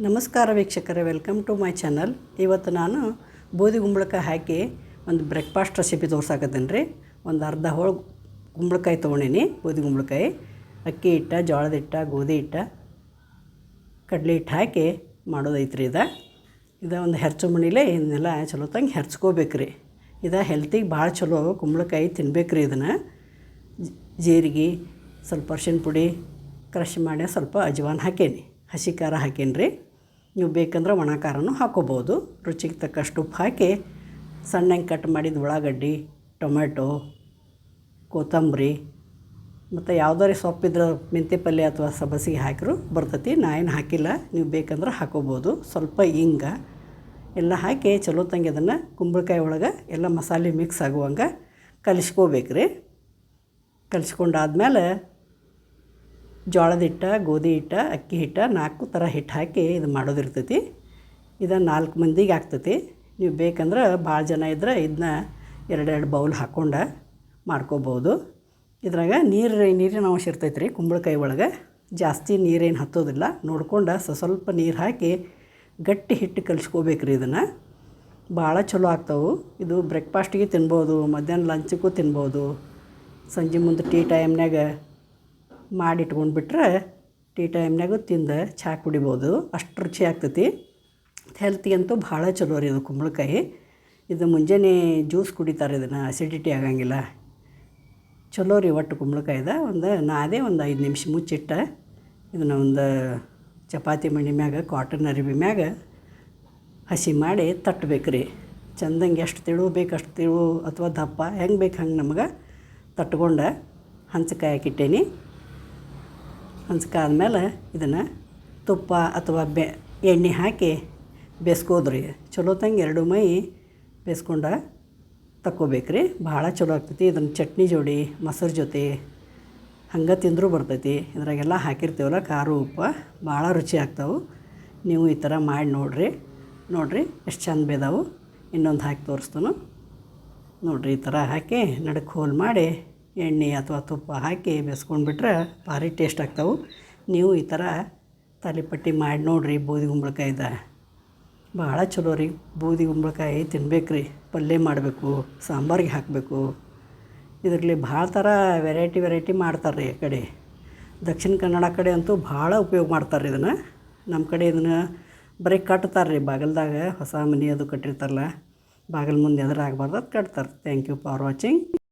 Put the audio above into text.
ನಮಸ್ಕಾರ ವೀಕ್ಷಕರೇ, welcome to my channel. ಇವತ್ತು ನಾನು ಬೂದಿ ಕುಂಬಳಕಾಯಿ ಹಾಕಿ ಒಂದು ಬ್ರೇಕ್ಫಾಸ್ಟ್ ರೆಸಿಪಿ ತೋರ್ಸಾಕತ್ತೀನಿ ರೀ. ಒಂದು ಅರ್ಧ ಹೋಳು ಕುಂಬಳಕಾಯಿ ತೊಗೊಂಡೀನಿ. ಬೂದಿ ಕುಂಬಳಕಾಯಿ ಅಕ್ಕಿ ಹಿಟ್ಟು, ಜೋಳದ ಹಿಟ್ಟು, ಗೋಧಿ ಹಿಟ್ಟು, ಕಡಲೆ ಹಿಟ್ಟು ಹಾಕಿ ಮಾಡೋದೈತ್ರಿ. ಇದು ಒಂದು ಹೆರ್ಚು ಮಣಿಲೇ ಇದನ್ನೆಲ್ಲ ಚಲೋ ತಂಗೆ ಹೆರ್ಚ್ಕೋಬೇಕು ರೀ. ಇದು ಹೆಲ್ತಿಗೆ ಭಾಳ ಚಲೋ. ಕುಂಬಳಕಾಯಿ ತಿನ್ಬೇಕು ರೀ. ಇದನ್ನು ಜೀರಿಗೆ, ಸ್ವಲ್ಪ ಅರ್ಶಿಣ ಪುಡಿ ಕ್ರಷ್ ಮಾಡಿ ಸ್ವಲ್ಪ ಅಜ್ವಾನ ಹಾಕೇನಿ, ಹಸಿ ಖಾರ ಹಾಕೇನಿ ರೀ. ನೀವು ಬೇಕಂದ್ರೆ ಒಣ ಖಾರನೂ ಹಾಕೋಬೋದು. ರುಚಿಗೆ ತಕ್ಕಷ್ಟು ಉಪ್ಪು ಹಾಕಿ ಸಣ್ಣಗೆ ಕಟ್ ಮಾಡಿದ ಉಳ್ಳಾಗಡ್ಡಿ, ಟೊಮೆಟೊ, ಕೊತ್ತಂಬರಿ ಮತ್ತು ಯಾವುದಾರು ಸೊಪ್ಪಿದ್ರೆ ಮೆಂತ್ಯ ಪಲ್ಯ ಅಥವಾ ಸಬ್ಬಸಿಗೆ ಹಾಕಿರೂ ಬರ್ತೈತಿ. ನಾ ಏನು ಹಾಕಿಲ್ಲ, ನೀವು ಬೇಕಂದ್ರೆ ಹಾಕೋಬೋದು. ಸ್ವಲ್ಪ ಹಿಂಗ ಎಲ್ಲ ಹಾಕಿ ಚಲೋ ತಂಗಿ ಅದನ್ನು ಕುಂಬಳಕಾಯಿ ಒಳಗೆ ಎಲ್ಲ ಮಸಾಲೆ ಮಿಕ್ಸ್ ಆಗುವಂಗೆ ಕಲಿಸ್ಕೋಬೇಕು ರೀ. ಕಲಿಸ್ಕೊಂಡಾದ್ಮೇಲೆ ಜೋಳದ ಹಿಟ್ಟು, ಗೋಧಿ ಹಿಟ್ಟು, ಅಕ್ಕಿ ಹಿಟ್ಟು 4 ಥರ ಹಿಟ್ಟು ಹಾಕಿ ಇದು ಮಾಡೋದಿರ್ತೈತಿ. ಇದು 4 ಮಂದಿಗೆ ಆಗ್ತೈತಿ. ನೀವು ಬೇಕಂದ್ರೆ ಭಾಳ ಜನ ಇದ್ದರೆ ಇದನ್ನ 2 ಬೌಲ್ ಹಾಕ್ಕೊಂಡು ಮಾಡ್ಕೋಬೋದು. ಇದ್ರಾಗ ನೀರಿನ ಅಂಶ ಇರ್ತೈತೆ ರೀ ಕುಂಬಳಕಾಯಿ ಒಳಗೆ. ಜಾಸ್ತಿ ನೀರೇನು ಹತ್ತೋದಿಲ್ಲ. ನೋಡ್ಕೊಂಡು ಸ್ವಲ್ಪ ನೀರು ಹಾಕಿ ಗಟ್ಟಿ ಹಿಟ್ಟು ಕಲಿಸ್ಕೋಬೇಕು ರೀ. ಇದನ್ನು ಭಾಳ ಚಲೋ ಆಗ್ತಾವೆ. ಇದು ಬ್ರೇಕ್ಫಾಸ್ಟಿಗೆ ತಿನ್ಬೋದು, ಮಧ್ಯಾಹ್ನ ಲಂಚಕ್ಕೂ ತಿನ್ಬೋದು, ಸಂಜೆ ಮುಂದೆ ಟೀ ಟೈಮ್ನಾಗ ಮಾಡಿಟ್ಕೊಂಡ್ಬಿಟ್ರೆ ಟೀ ಟೈಮ್ನಾಗೂ ತಿಂದು ಚಹಾ ಕುಡಿಬೋದು. ಅಷ್ಟು ರುಚಿ ಆಗ್ತೈತಿ. ಹೆಲ್ತಿಗಂತೂ ಭಾಳ ಚಲೋ ರೀ ಇದು ಕುಂಬಳಕಾಯಿ. ಇದು ಮುಂಜಾನೆ ಜ್ಯೂಸ್ ಕುಡಿತಾರೆ. ಇದನ್ನು ಅಸಿಡಿಟಿ ಆಗಂಗಿಲ್ಲ. ಚಲೋ ರೀ ಒಟ್ಟು ಕುಂಬಳಕಾಯ್ದ. ನಾದೇ ಒಂದು 5 ನಿಮಿಷ ಮುಚ್ಚಿಟ್ಟು ಇದನ್ನು ಒಂದು ಚಪಾತಿ ಮಣಿ ಮ್ಯಾಗ, ಕಾಟನ್ ಅರಿವಿ ಮ್ಯಾಗ ಹಸಿ ಮಾಡಿ ತಟ್ಟಬೇಕು ರೀ. ಚಂದಂಗೆ ಎಷ್ಟು ತಿಳು ಬೇಕು ಅಷ್ಟು ತಿಳು ಅಥವಾ ದಪ್ಪ ಹೆಂಗೆ ಬೇಕು ಹಂಗೆ ನಮಗೆ ತಟ್ಕೊಂಡು ಹಂಚಕಾಯಿ ಹಾಕಿಟ್ಟೇನಿ. ಹಂಚ್ಕಾದ್ಮೇಲೆ ಇದನ್ನು ತುಪ್ಪ ಅಥವಾ ಎಣ್ಣೆ ಹಾಕಿ ಬೇಯಿಸ್ಕೋದ್ರಿ. ಚಲೋ ತಂಗೆ 2 ಮೈ ಬೇಯಿಸ್ಕೊಂಡು ತಕ್ಕೋಬೇಕು ರೀ. ಭಾಳ ಚಲೋ ಆಗ್ತೈತಿ. ಇದನ್ನು ಚಟ್ನಿ ಜೋಡಿ, ಮೊಸರು ಜೊತೆ ಹಂಗೆ ತಿಂದರೂ ಬರ್ತೈತಿ. ಇದ್ರಾಗೆಲ್ಲ ಹಾಕಿರ್ತೀವಲ್ಲ ಖಾರ, ಉಪ್ಪು ಭಾಳ ರುಚಿ ಆಗ್ತಾವೆ. ನೀವು ಈ ಥರ ಮಾಡಿ ನೋಡಿರಿ ಎಷ್ಟು ಚಂದ ಬೇದಾವು. ಇನ್ನೊಂದು ಹಾಕಿ ತೋರಿಸ್ತಾನು ನೋಡಿರಿ. ಈ ಥರ ಹಾಕಿ ನಡಕ್ಕೆ ಹೋಲ್ ಮಾಡಿ ಎಣ್ಣೆ ಅಥವಾ ತುಪ್ಪ ಹಾಕಿ ಬೇಯಿಸ್ಕೊಂಡ್ಬಿಟ್ರೆ ಭಾರಿ ಟೇಸ್ಟ್ ಆಗ್ತಾವೆ. ನೀವು ಈ ಥರ ತಾಲಿಪಟ್ಟಿ ಮಾಡಿ ನೋಡಿರಿ. ಬೂದಿ ಕುಂಬಳಕಾಯ್ದ ಭಾಳ ಚಲೋ ರೀ. ಬೂದಿ ಕುಂಬಳಕಾಯಿ ತಿನ್ಬೇಕು ರೀ. ಪಲ್ಯ ಮಾಡಬೇಕು, ಸಾಂಬಾರಿಗೆ ಹಾಕಬೇಕು. ಇದರಲ್ಲಿ ಭಾಳ ಥರ ವೆರೈಟಿ ಮಾಡ್ತಾರೆ ರೀ. ಆ ಕಡೆ ದಕ್ಷಿಣ ಕನ್ನಡ ಕಡೆ ಅಂತೂ ಭಾಳ ಉಪಯೋಗ ಮಾಡ್ತಾರೆ ರೀ ಇದನ್ನು. ನಮ್ಮ ಕಡೆ ಇದನ್ನು ಬರೀ ಕಟ್ತಾರೆ ರೀ. ಬಾಗಿಲ್ದಾಗ ಹೊಸ ಮನೆ ಅದು ಕಟ್ಟಿರ್ತಾರಲ್ಲ, ಬಾಗಿಲು ಮುಂದೆ ಎದುರು ಆಗಬಾರ್ದು ಅದು ಕಟ್ತಾರೆ. Thank you for watching.